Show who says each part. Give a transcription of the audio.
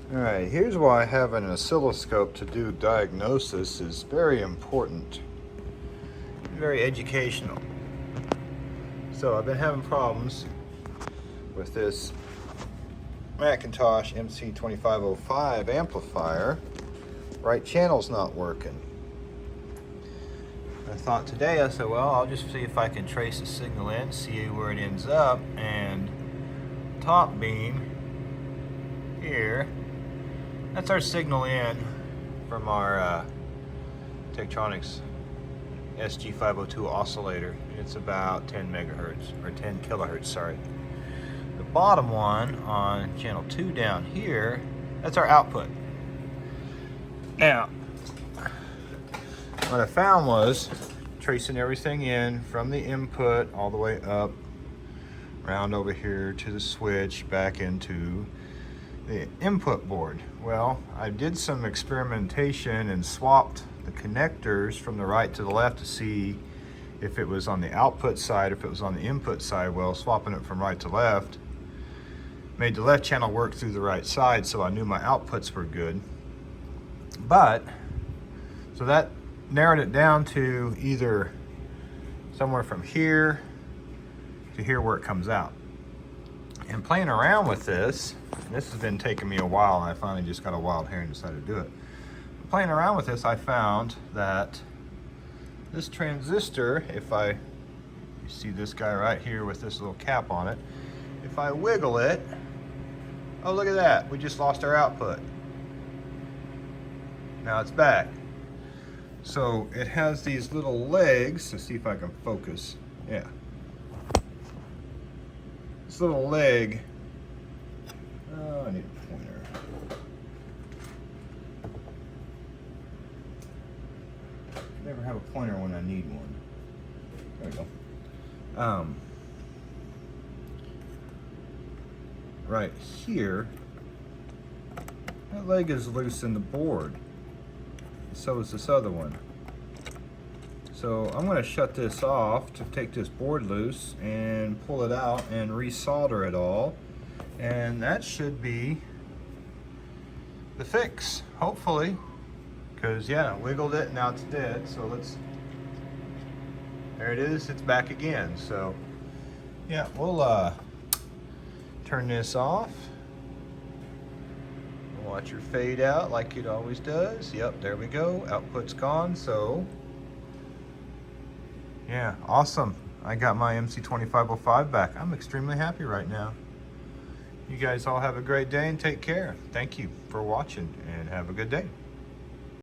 Speaker 1: Alright, here's why having an oscilloscope to do diagnosis is very important. Very educational. So I've been having problems with this McIntosh MC2505 amplifier. Right channel's not working. I thought today, I said, well, I'll just see if I can trace the signal in, see where it ends up, and top beam here, that's our signal in from our Tektronix SG502 oscillator. It's about 10 megahertz, or 10 kilohertz, sorry. The bottom one on channel 2 down here, that's our output. Now, what I found was tracing everything in from the input all the way up, around over here to the switch, back into the input board. Well, I did some experimentation and swapped the connectors from the right to the left to see if it was on the output side, if it was on the input side. Well, swapping it from right to left made the left channel work through the right side, so I knew my outputs were good. But, so that narrowed it down to either somewhere from here to here where it comes out. And playing around with this, and this has been taking me a while, and I finally just got a wild hair and decided to do it. Playing around with this, I found that this transistor, you see this guy right here with this little cap on it, if I wiggle it, oh, look at that, we just lost our output. Now it's back. So it has these little legs. Let's see if I can focus. Yeah. This little leg. Oh, I need a pointer. Never have a pointer when I need one. There we go. Right here, that leg is loose in the board. So is this other one. So I'm going to shut this off to take this board loose and pull it out and resolder it all, and that should be the fix, hopefully, because yeah, I wiggled it, now it's dead. So there it is, it's back again. So yeah, we'll turn this off. Watch her fade out like it always does. Yep, there we go. Output's gone. So, yeah, awesome. I got my MC2505 back. I'm extremely happy right now. You guys all have a great day and take care. Thank you for watching and have a good day.